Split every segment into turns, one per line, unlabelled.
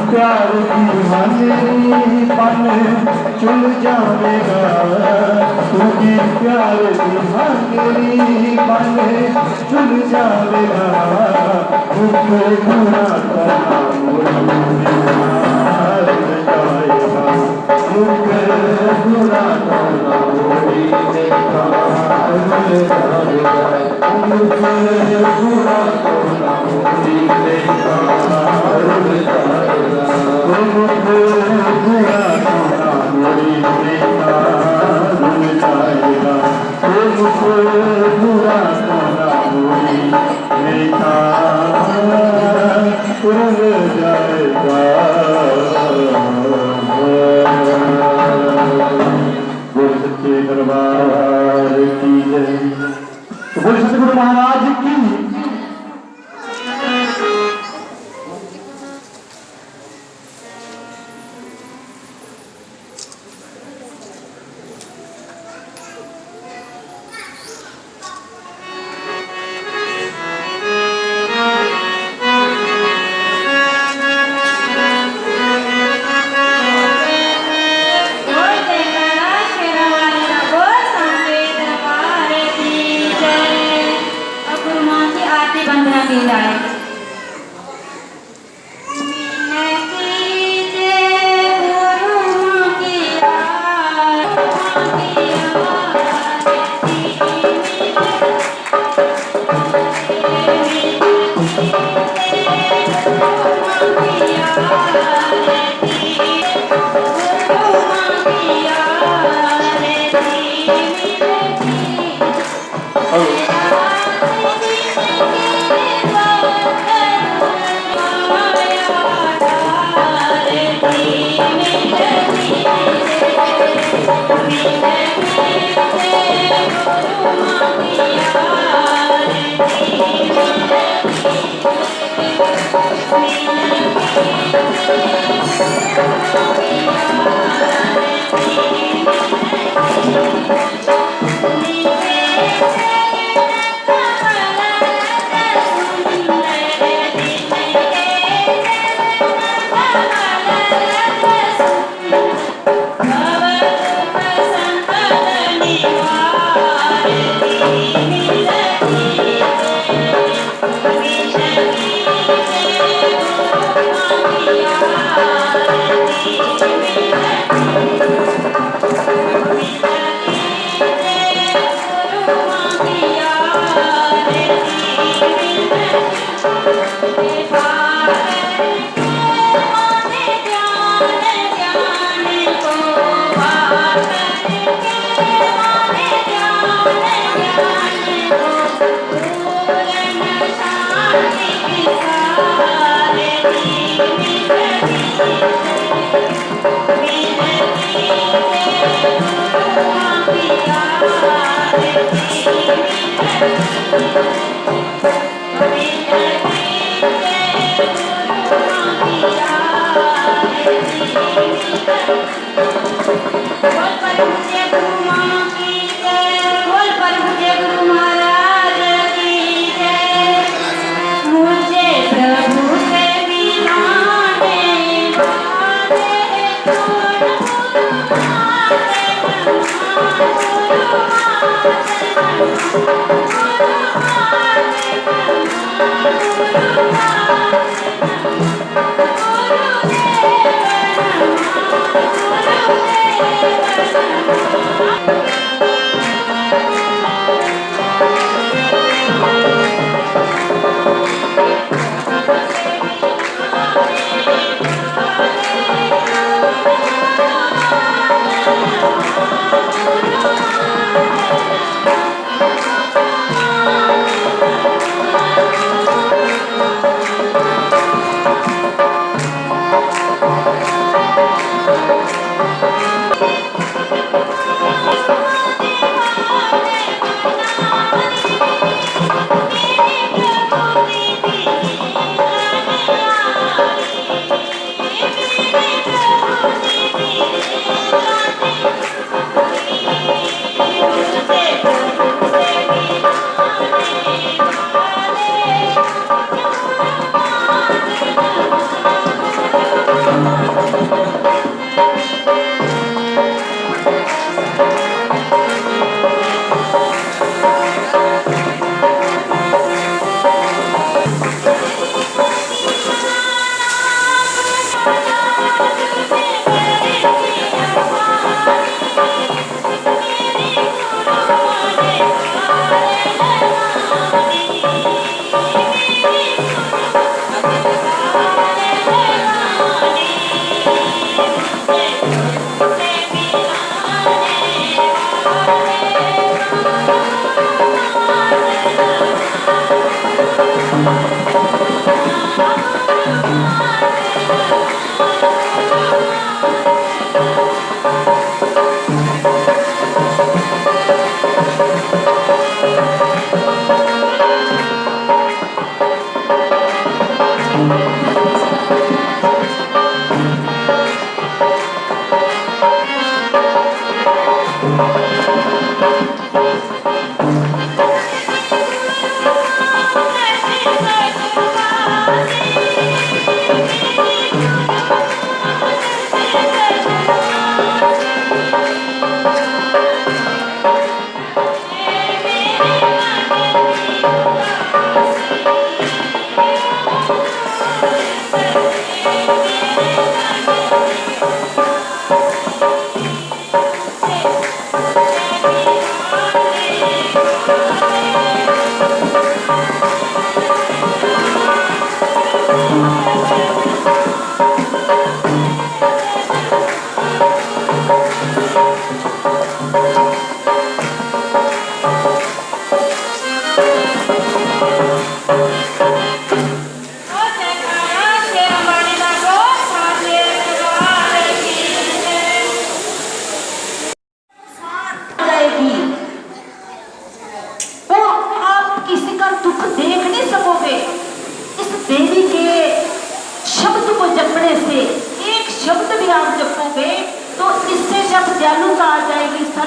प्यार दीवाने पन चुल जाएगा, तुझे प्यार दीवाने पन चुल जाएगा, मुझे बुरा करना जाएगा, मुझे बुरा करना जाएगा, मुझे बुरा करना दरबार की जय। बोले सतगुरु महाराज की।
Thank you.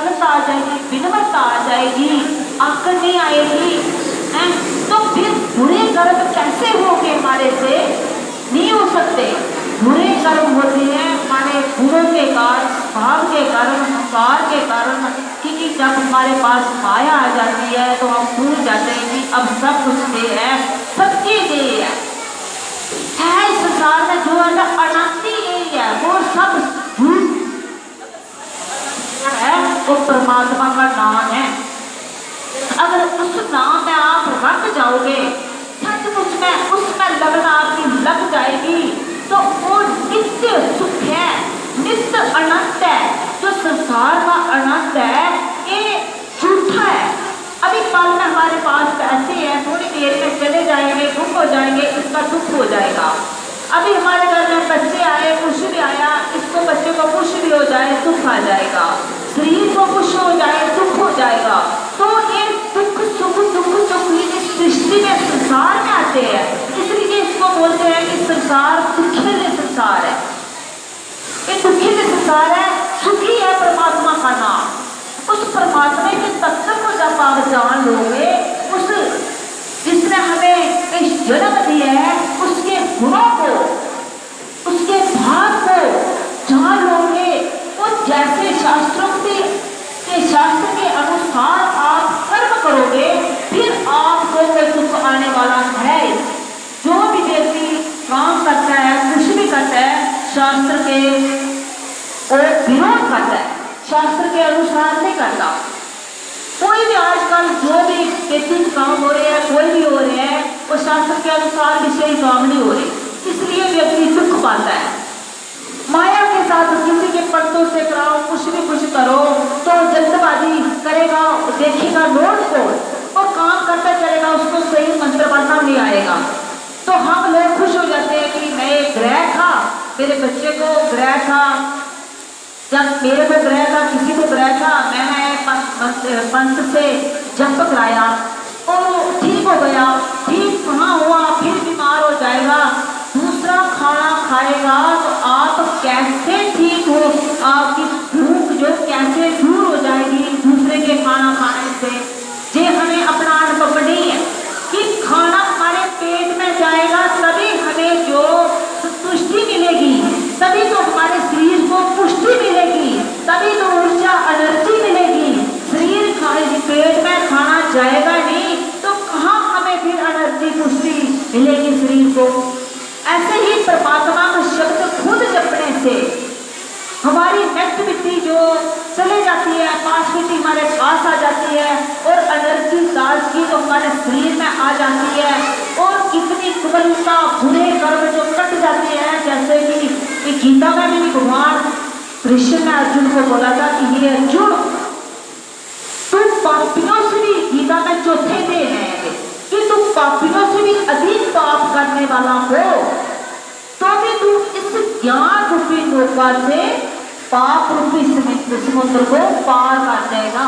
विनम्रता आ जाएगी, विनम्रता आ जाएगी, आकर नहीं आएगी हैं, तो फिर बुरे कर्म कैसे होंगे हमारे से? नहीं हो सकते। बुरे कर्म होते हैं हमारे गुणों के कारण, भाव के कारण, संस्कार के कारण, क्योंकि जब हमारे पास माया आ जाती है तो हम भूल जाते हैं कि अब सब कुछ दे है, सबकी दे है इस संसार में जो है ना अनादि यही है, वो सब है, वो परमात्मा का नाम है। अगर उस नाम में आप रख जाओगे, सचमुच में उसमें लगना आपकी लग जाएगी, तो वो नित्य सुख है, नित्य आनंद है। जो संसार का आनंद है ये झूठा है। अभी कल में हमारे पास पैसे हैं, थोड़ी देर में चले जाएंगे, दुख हो जाएंगे, इसका दुख हो जाएगा। अभी हमारे घर में बच्चे आए, कुछ भी आया, इसको बच्चे को कुछ भी हो जाए दुख आ जाएगा, शरीर को कुछ हो जाए दुख हो जाएगा। तो ये दुख सुख इस सृष्टि में संसार में आते हैं, इसलिए इसको बोलते हैं कि संसार दुखीले संसार है। ये दुखीले संसार है, सुखी है परमात्मा का नाम। उस परमात्मा के तत्व को जब आप जान लोगे, उस जिसने हमें इस जन्म दिया है उसके गुणों को, उसके भाव को जान लोगे, वो जैसे शास्त्रों के शास्त्र के अनुसार आप कर्म करोगे, फिर आपको कोई दुख आने वाला है। जो भी व्यक्ति काम करता है, कुछ भी करता है, शास्त्र के विरोध करता है, शास्त्र के अनुसार नहीं करता। कोई भी आजकल जो भी खेती काम हो रहे हैं, कोई भी हो रहे हैं, वो शास्त्र के अनुसार विषय काम नहीं हो रहे, इसलिए व्यक्ति दुख पाता है। माया के साथ किसी के पत्तों से कराओ, कुछ भी कुछ करो, तो जल्दबाजी करेगा, देखेगा नोट को और काम करता चलेगा, उसको सही मंत्र पढ़ना नहीं आएगा। तो हम लोग खुश हो जाते हैं कि मैं ग्रह था, मेरे बच्चे को ग्रह था, जब मेरे को ग्रह था, किसी को ग्रह था, मैंने पंथ से जप कराया और ठीक हो गया। ठीक कहाँ हुआ, फिर बीमार हो जाएगा, दूसरा खाना खाएगा तो आप कैसे ठीक हो, आपकी भूख जो कैसे दूर हो जाएगी दूसरे के खाना खाने से। ये हमें अपना अनुभव नहीं है कि खाना हमारे पेट में जाएगा तभी हमें जो पुष्टि मिलेगी, तभी तो हमारे शरीर को पुष्टि मिलेगी, तभी तो ऊर्जा एनर्जी मिलेगी। शरीर पेट में खाना जाएगा नहीं तो कहाँ हमें फिर एनर्जी पुष्टि मिलेगी शरीर को। ऐसे ही परमात्मा का शब्द खुद जपने से हमारी नेगेटिविटी जो चले जाती है, पॉजिटिविटी हमारे पास आ जाती है और एनर्जी ताजगी जो हमारे शरीर में आ जाती है और कितनी कुबलता बुरे कर्म जो कट जाते हैं। जैसे कि गीता में भी भगवान कृष्ण ने अर्जुन को बोला था कि ये अर्जुन तुम पापियों से भी, गीता में चौथे में है कि तुम पापियों से भी अधिक पाप करने वाला हो, तो भी तुम इस ज्ञान रूपी नौका से पाप रूपी समुद्र को पार कर जाएगा।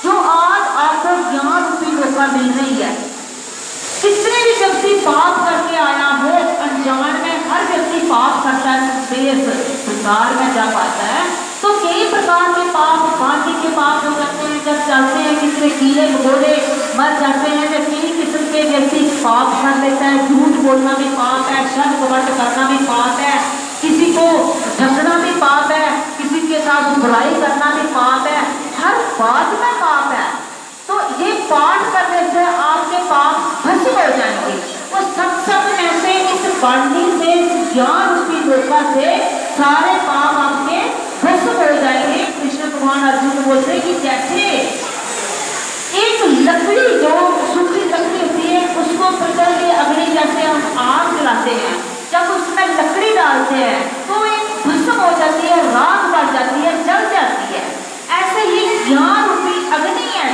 जो आज आपको ज्ञान रूपी नौका मिल रही है, कितने भी व्यक्ति पाप करके आया हो, अनजान में हर व्यक्ति पाप करता है, संसार में जा पाता है, तो कई प्रकार के पाप, बाकी के पाप हो जाते हैं। जब चलते हैं किसी कीड़े मकोड़े मर जाते हैं, जब कई किस्म के व्यक्ति पाप कर लेता है, झूठ बोलना भी पाप है, शब्द कपट करना भी पाप है, किसी को झगड़ना भी पाप है, किसी के साथ बुराई करना भी पाप है, हर बात में पाप है। तो ये पाठ करने से आपके पाप भस्म हो जाएंगे। वो सब में से इस वाणी से, इस ज्ञान रूपी नौका से सारे पाप आपके भस्म हो जाएंगे। कृष्ण भगवान अर्जुन को बोलते हैं कि जैसे एक लकड़ी जो सूखी लकड़ी होती है उसको प्रज्वल के अग्नि जैसे हम आग जलाते हैं, जब उसमें लकड़ी डालते हैं तो एक भस्म हो जाती है, राख बढ़ जाती है, जल जाती है। ऐसे ही ज्ञान रूपी अग्नि है,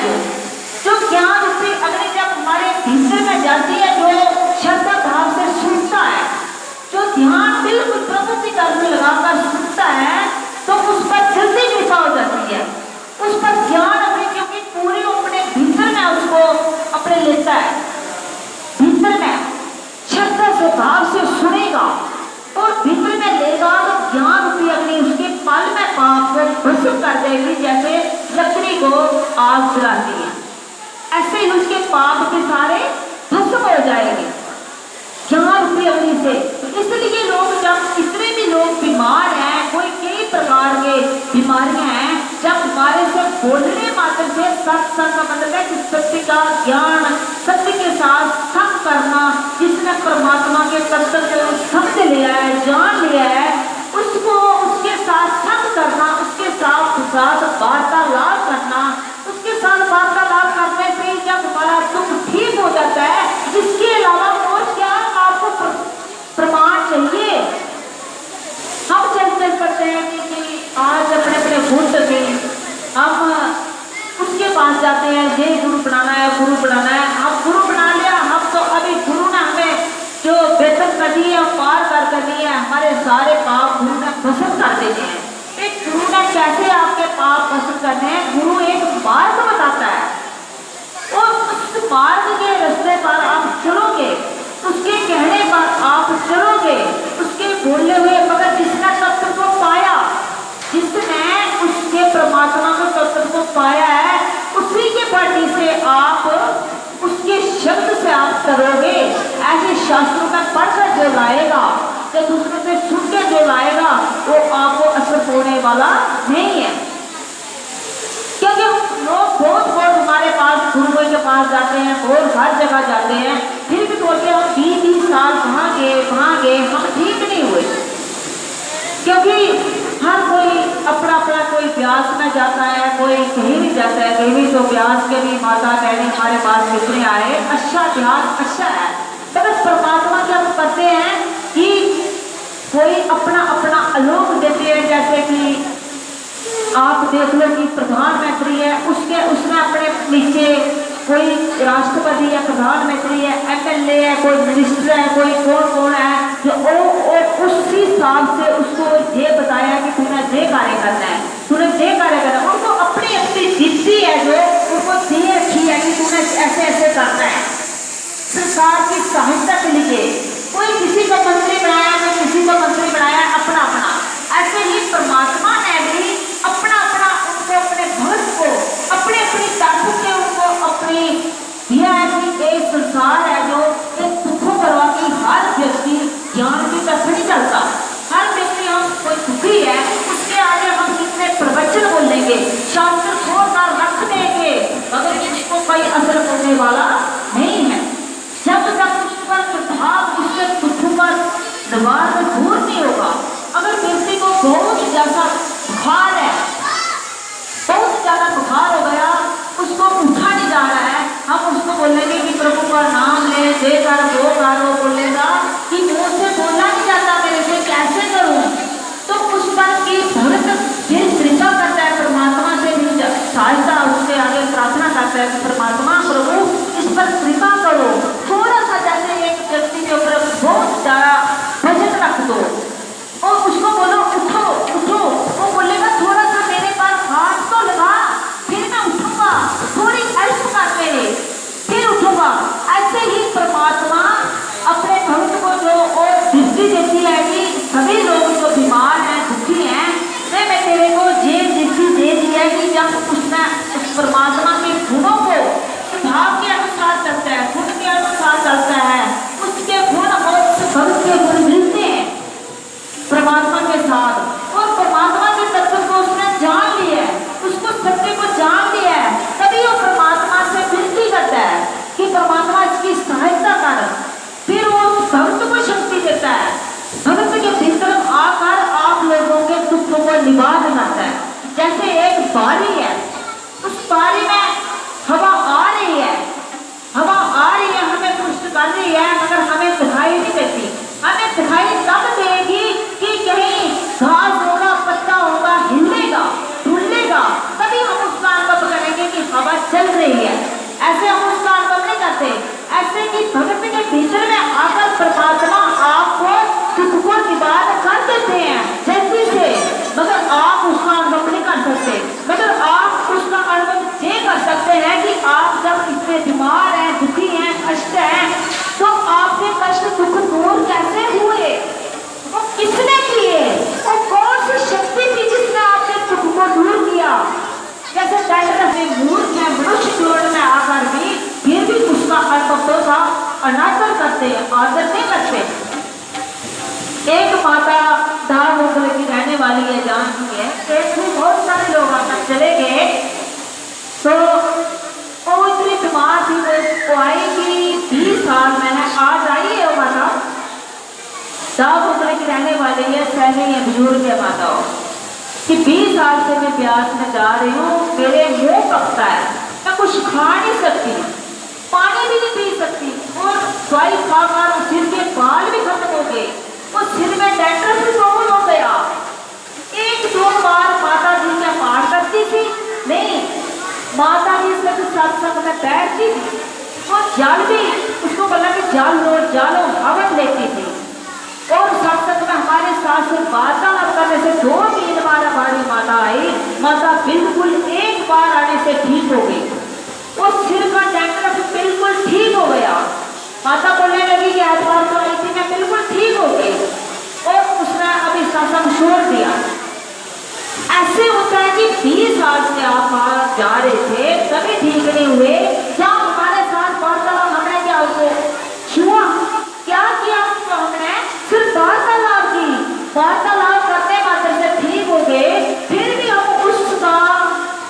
जो ज्ञान रूपी अग्नि जब हमारे भीतर में जाती है, जो श्रद्धा भाव से सुनता है, जो ध्यान बिल्कुल प्रभु की तरफ लगाकर सुनता है, तो उस पर जल्दी कृपा हो जाती है, उस पर ज्ञान अपने, क्योंकि पूरी अपने भीतर में उसको अपने लेता है, भीतर में श्रद्धा से भाव से सुनेगा और भीतर में लेगा तो ज्ञान रूपी अग्नि उसके पल में पाप को भस्म कर देगी। जैसे को आग जलाती है, ऐसे ही उसके पाप के सारे भस्म हो जाएंगे, यहाँ रुकी अपनी से। इसलिए लोग जब कितने भी लोग बीमार हैं, कोई कई प्रकार के बीमारियां हैं, जब हमारे से बोलने मात्र से सत्संग का मतलब है कि सत्य का ज्ञान, सत्य के साथ संग करना, जिसने परमात्मा के तत्व को समझ लिया है, जान लिया है, उसको उसके साथ संग करना, उसके साथ वार्तालाप करना, उसके साथ वार्तालाप करने से जब हमारा दुख ठीक हो जाता है, इसके अलावा और क्या आपको प्रमाण चाहिए। हम चल पड़ते हैं कि आज अपने अपने घुट में हम उसके पास जाते हैं, ये गुरु बनाना है, गुरु बनाना है, हम गुरु बना लिया, हम तो अभी गुरु ने हमें जो बेहतर कर दी है, पार कर दी है, हमारे सारे पाप गुरु ने भस्म कर देते हैं। एक गुरु ने कैसे आपके पाप भस्म करने हैं, गुरु एक मार्ग बताता है, और उस मार्ग के रास्ते पर आप चलोगे, उसके कहने पर आप चलोगे, उसके बोले हुए, मगर जिसने तत्व को पाया, जिसने उसके परमात्मा के तत्व को पाया है, उसी के पार्टी से आप उसके शब्द से आप करोगे। ऐसे शास्त्रों का पढ़कर जो लाएगा, जो दूसरों से सुन के जो लाएगा, वो आपको असर होने वाला नहीं है। क्योंकि लोग बहुत हमारे पास गुरुओं के पास जाते हैं, बहुत हर जगह जाते हैं, फिर भी बोलते हैं हम 20 साल वहाँ गए, हम ठीक नहीं हुए। क्योंकि हर कोई अपना कोई ब्यास में जाता है, कोई कहीं भी जाता है, कहीं भी तो ब्यास के भी माता बहने हमारे पास कितने आए, अच्छा ब्यास अच्छा है, मगर परमात्मा क्या हम करते हैं कि कोई अपना आलोक देते हैं। जैसे कि आप देख लो कि प्रधानमंत्री है, उसने अपने नीचे कोई राष्ट्रपति है, प्रधानमंत्री है, MLA है, कोई मिनिस्टर है, कोई कौन है, जो उसी हिसाब से उसको ये बताया कि तूने ये कार्य करना है, तूने ये कार्य करना है। उनको अपनी जिद्दी है, जो उनको ये अच्छी है कि तूने ऐसे करना है। सरकार की सहायता के लिए कोई किसी को मंत्री बनाया, कोई किसी को मंत्री बनाया, अपना ऐसे ही परमात्मा ने भी अपना उनको अपने भक्त को अपनी ताकत से उनको अपनी दिया है कि एक संसार है जो एक दुखों करवा की हर व्यक्ति ज्ञान की तरफ नहीं चलता। हर व्यक्ति हम कोई दुखी है, उसके आगे हम कितने प्रवचन बोलेंगे, शास्त्र खोलकर रख देंगे, मगर इसको कोई असर होने वाला नहीं है। जब तक उस पर प्रभाव उसके दुखों का दबाव दूर नहीं होगा। अगर व्यक्ति को बहुत ज्यादा बुखार है, बहुत ज्यादा बुखार हो गया, उसको उठा नहीं जा रहा है, हम उसको बोलेंगे कि प्रभु का नाम ले, दे कर वो बोलेगा कि मुझसे बोलना नहीं जाता, मेरे से कैसे करूं, तो उस पर की भक्त फिर कृपा करता है, परमात्मा से भी सहायता, उसके आगे प्रार्थना करता है कि परमात्मा प्रभु इस पर कृपा करो। थोड़ा सा जैसे एक व्यक्ति के ऊपर बहुत ज्यादा वजन रख दो और उसको बोलो उठो, वो बोलेगा थोड़ा सा मेरे पर हाथ तो लगा, फिर मैं उठूंगा, थोड़ी हेल्प कर मेरे, फिर उठूंगा। ऐसे ही परमात्मा अपने भक्त को जो और दृष्टि देती है कि सभी लोग जो बीमार हैं, दुखी हैं, मैं तेरे को ये दृष्टि दे दी है कि जब उसने उस परमात्मा के गुणों को स्वभाव के अनुसार चलता है, गुण के अनुसार चलता है, उसके गुण और उस भक्त के गुण मिलते हैं परमात्मा के साथ, और परमात्मा के तत्व को उसने जान लिया है, उसको सत्य को जान लिया है, तभी वो परमात्मा से विनती करता है कि परमात्मा इसकी सहायता कर, फिर वो भक्त को शक्ति देता है, भक्त के भीतर आकर आप लोगों के दुखों को निवारण करता है। जैसे एक बारी है, उस बारी में हवा आ रही है, हमें पुष्ट कर रही है, मगर हमें दिखाई नहीं देती। हमें दिखाई तब देगी कि कहीं घास होगा, पत्ता होगा, हिलेगा, डुलेगा, तभी हम उसका अनुभव करेंगे कि हवा चल रही है। ऐसे हम उसका अनुभव नहीं करते। ऐसे कि भगत के भीतर में आकर परमात्मा आपको दुख को निवारण कर देते हैं जल्दी से, मगर आप उसका अनुभव नहीं कर सकते। मगर आप उसका अनुभव ये कर सकते हैं कि आप जब इतने बीमार हैं, दुखी हैं, कष्ट हैं, तो आपके कष्ट दुख दूर कैसे हुए, वो किसने किए, वो कौन सी शक्ति थी जिसने आपके दुख को दूर किया। जैसे डॉक्टर अनादर करते हैं, आदर नहीं करते। एक माता धाम मुगल की रहने वाली है, जानती है, एक भी बहुत सारे लोग आकर चले गए, तो वो इतनी बीमार थी, वो आएगी 20 साल में है, आज आई है वो माता, दाव मुगल की रहने वाली है, सैनी है, बुजुर्ग है माता कि 20 साल से मैं प्यास में जा रही हूँ, मेरे मुंह पकता है, मैं कुछ खा नहीं सकती, पानी भी नहीं पी सकती, और दवाई खाकर सिर के बाल भी खत्म हो गए, वो सिर में डैंड्रफ भी प्रॉब्लम हो गया। 1-2 बार माता जी क्या पाठ करती थी? नहीं, माता जी से सत्संग में बैठती थी, वो जल भी उसको बोला कि जालो हवन लेती थी, और सत्संग में हमारे साथ से वार्तालाप करने से 2-3 बार हमारी माता आई, माता बिल्कुल एक बार आने से ठीक हो गई, वो सिर का डैंड्रफ बिल्कुल ठीक हो गया। माता बोलने लगी कि आज बार तो आई थी, मैं बिल्कुल ठीक हो गई, और उसने अभी सत्संग छोड़ दिया। ऐसे होता है कि 20 साल से आप बाहर जा रहे थे, कभी ठीक नहीं हुए, क्या हमारे साथ वार्तालाप हमने क्या उसको छुआ, क्या किया हमने? सिर्फ वार्तालाप की, वार्तालाप करते मात्र से ठीक हो गए, फिर भी हम उसका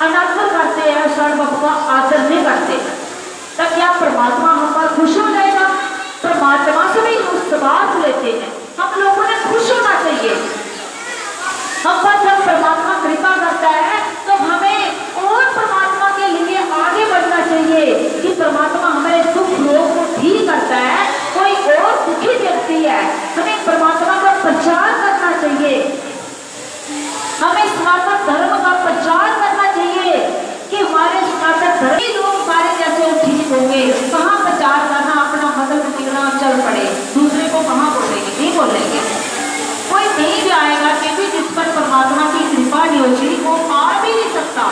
अनादर करते हैं, सर्वभक्त का आदर नहीं करते, तब क्या परमात्मा हम पर खुश हो जाएगा? परमात्मा से भी उस बात लेते हैं, हम लोगों ने खुश होना चाहिए। हम पर जब परमात्मा कृपा करता है तो हमें और परमात्मा के लिए आगे बढ़ना चाहिए कि परमात्मा हमारे दुख रोग को ठीक करता है, कोई और दुखी व्यक्ति है, हमें परमात्मा का प्रचार करना चाहिए, हमें सनातन धर्म का प्रचार करना चाहिए कि हमारे सनातन धर्मी लोग हमारे जैसे ठीक होंगे। कहाँ प्रचार करना, अपना मतलब निकलना चल पड़े, दूसरे को कहाँ बोलेंगे? नहीं बोलेंगे, कोई नहीं भी आएगा, क्योंकि जिस पर परमात्मा की कृपा नहीं होती वो आ भी नहीं सकता।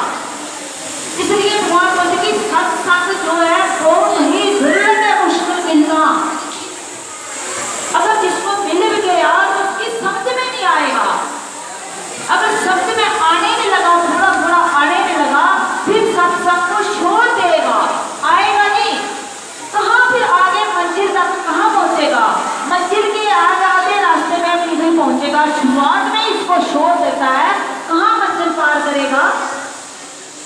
इसलिए भगवान बोलते कि सत्संग जो है बहुत ही दुर्लभ है, मुश्किल मिलना। अगर जिसको मिल भी गया तो उसकी समझ में नहीं आएगा, अगर समझ में आने में लगा, थोड़ा थोड़ा आने में लगा, फिर सत्संग को छोड़ देगा, आएगा नहीं, कहाँ फिर आगे मंजिल तक कहाँ पहुंचेगा? मंजिल के आधे रास्ते में भी नहीं पहुंचेगा, शुरुआत में इसको छोड़ देता है, कहाँ मंजिल पार करेगा?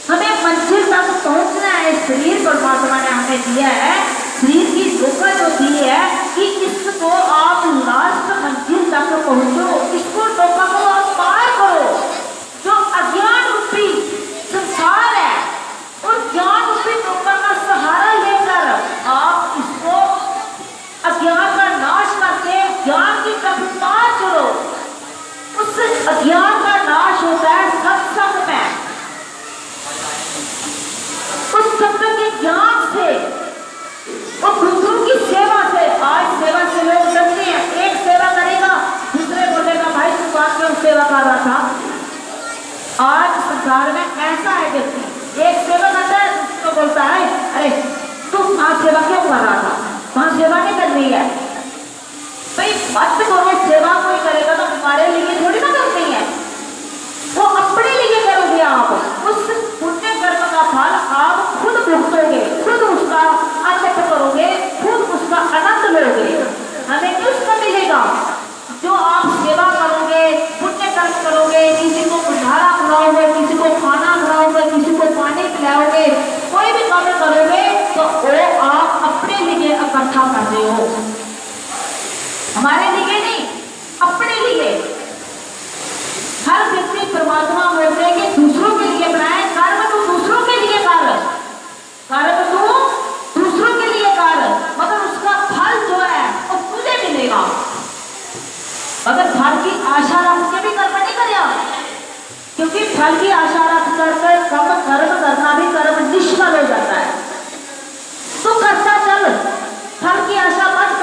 हमें मंजिल तक पहुंचना है। शरीर परमात्मा ने हमें दिया है, शरीर की धोखा जो दी है कि इसको आप लास्ट मंजिल तक पहुंचो, इसको धोखा को आप पार करो। जो अज्ञान रूपी संसार है और ज्ञान रूपी धोखा का सहारा लेकर आप इसको अज्ञान का नाश करके ज्ञान की तरफ पार करो। उस अज्ञान का नाश होता है सत्संग में, उस सत्य के ज्ञान से और दूसरों की सेवा से। आज सेवा से लोग डरते हैं, एक सेवा करेगा दूसरे बोलेगा भाई तू बात क्यों सेवा कर रहा था। आज संसार में ऐसा है व्यक्ति, एक सेवा करता है उसको बोलता है अरे तू वहां सेवा क्यों कर रहा था, वहां सेवा नहीं करनी है। भाई मत करो, सेवा कोई करेगा तो हमारे लिए थोड़ी ना करनी है, वो अपने लिए करोगे आप, उस पुण्य कर्म का फल आप खुद भुगतोगे, खुद उसका आचरण करोगे, खुद उसका आनंद लोगे। हमें नहीं उसका मिलेगा। जो आप सेवा करोगे, पुण्य कर्म करोगे, किसी को भंडारा खिलाओगे, किसी को खाना खिलाओगे, किसी को पानी पिलाओगे, कोई भी काम करोगे तो वो आप अपने लिए इकट्ठा कर रहे हो, हमारे लिए नहीं, अपने लिए। हर व्यक्ति परमात्मा बोलते हैं कि दूसरों के लिए बनाए, कर्म तो दूसरों के लिए कर, कर्म तो दूसरों के लिए कर, मगर उसका फल जो है वो तुझे मिलेगा। मगर फल की आशा रख के भी कर्म नहीं करेगा, क्योंकि फल की आशा रख कर कर्म करना भी कर्म निष्फल हो जाता है। तो करता चल, फल की आशा मत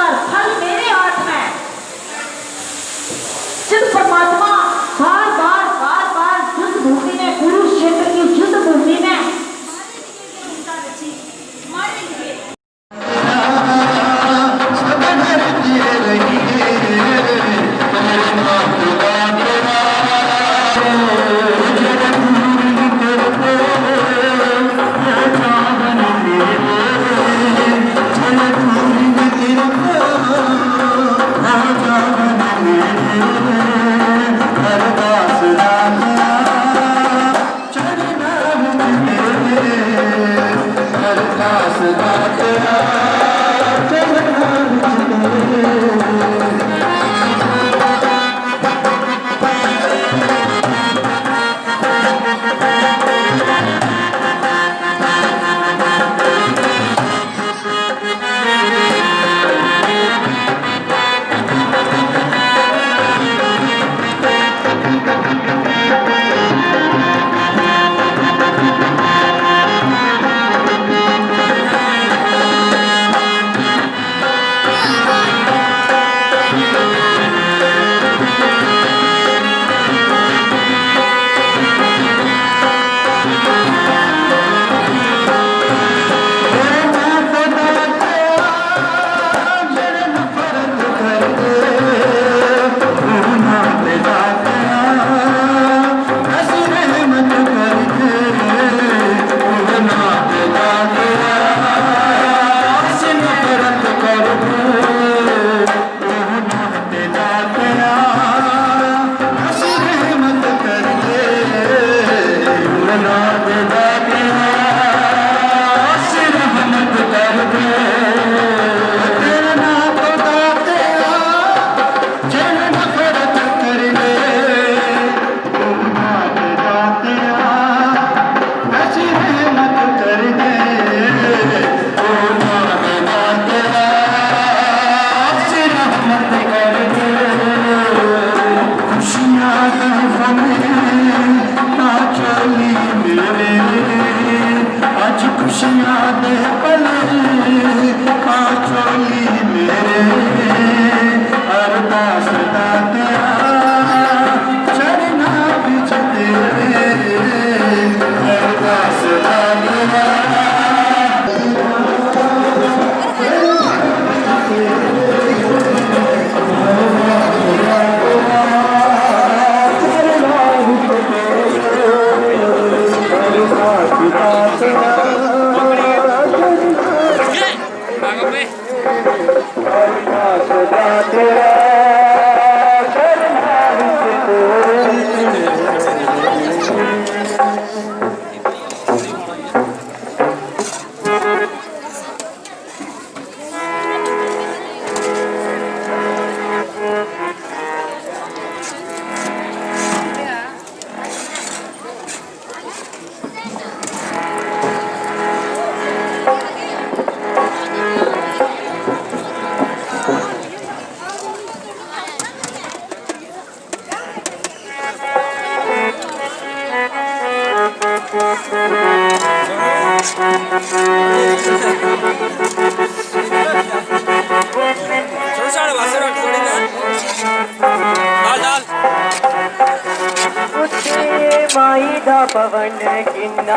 माई दा पवन किन्ना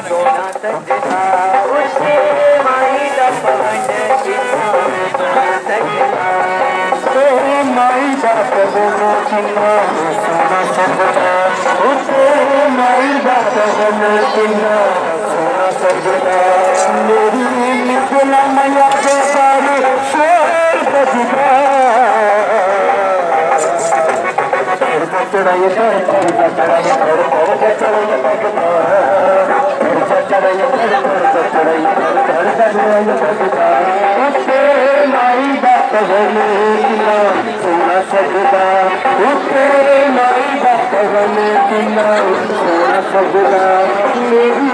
सोना सजना उसे माई दा पवन किन्ना सोना सजना ओ माई दा पवन किन्ना सोना सजना उसे माई दा पवन किन्ना सोना सजना मेरी मिथिला मैया के सारे शोर बजना चढ़ाइए चढ़ाइए माई बात सोना सजदा उसे माई बात सोना सजदा मेरी